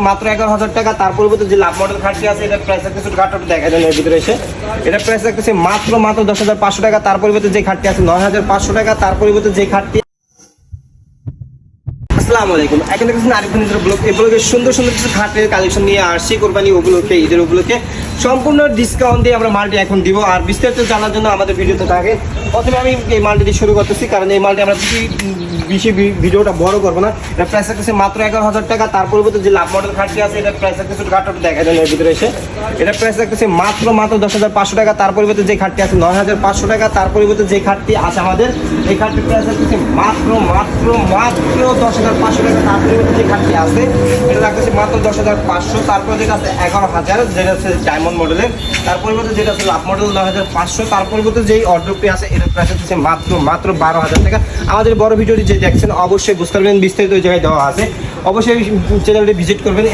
মাত্র 11,000 টাকা। তার পরিবর্তে যে লাভ মডেল খাটটি আছে এটা প্রাইস থাকতেছে ঘাটটা দেখা যায় এর ভিতরে এসে এটা প্রাইস থাকতেছে মাত্র 10,500 টাকা। তার পরিবর্তে যে খাটটি আছে 9,500 টাকা। তার পরিবর্তে যে খাটটি আসসালামু আলাইকুম, এখন দেখছেন আরিফিন ব্লগ। এই ব্লগে সুন্দর সুন্দর কিছু খাটের কালেকশন নিয়ে আসছি কোরবানি ওগুলোকে ঈদের ওগুলোকে সম্পূর্ণ ডিসকাউন্ট দিয়ে আমরা মালটি এখন দিব। আর বিস্তারিত জানার জন্য আমাদের ভিডিওতে থাকে। প্রথমে আমি এই মালটি দিয়ে শুরু করতেছি, কারণ এই মালটি আমরা বেশি ভিডিওটা বড় করবো না। এটা প্রাইস থাকতেছে মাত্র 11,000 টাকা। তার পরিবর্তে যে লাভ মডেল খাটটি আছে এটা প্রাইস থাকতেছে ঘাটটা দেখা যায় এর ভিতরে এসে এটা প্রাইস থাকতেছে মাত্র 10,500 টাকা। তার পরিবর্তে যে খাটটি আছে 9,500 টাকা। তার পরিবর্তে যে খাটটি আছে আমাদের এই খাটটির প্রাইস থাকতেছে মাত্র 10,500 টাকা। তার পরিবর্তে যে খাটটি আছে এটা থাকতেছে মাত্র 10,500। তারপরে যেটা আছে 11,000, যেটা হচ্ছে ডায়মন্ড মডেলের। তার পরিবর্তে যেটা আছে লাভ মডেল 9,500। তার পরিবর্তে যেই অর্ডারটি আছে এটার প্রাইস হচ্ছে মাত্র 12,000 টাকা। আমাদের বড় ভিডিওটি যে দেখছেন অবশ্যই বুঝতে পারবেন, বিস্তারিত ওই জায়গায় দেওয়া আছে। অবশ্যই চ্যানেলটি ভিজিট করবেন।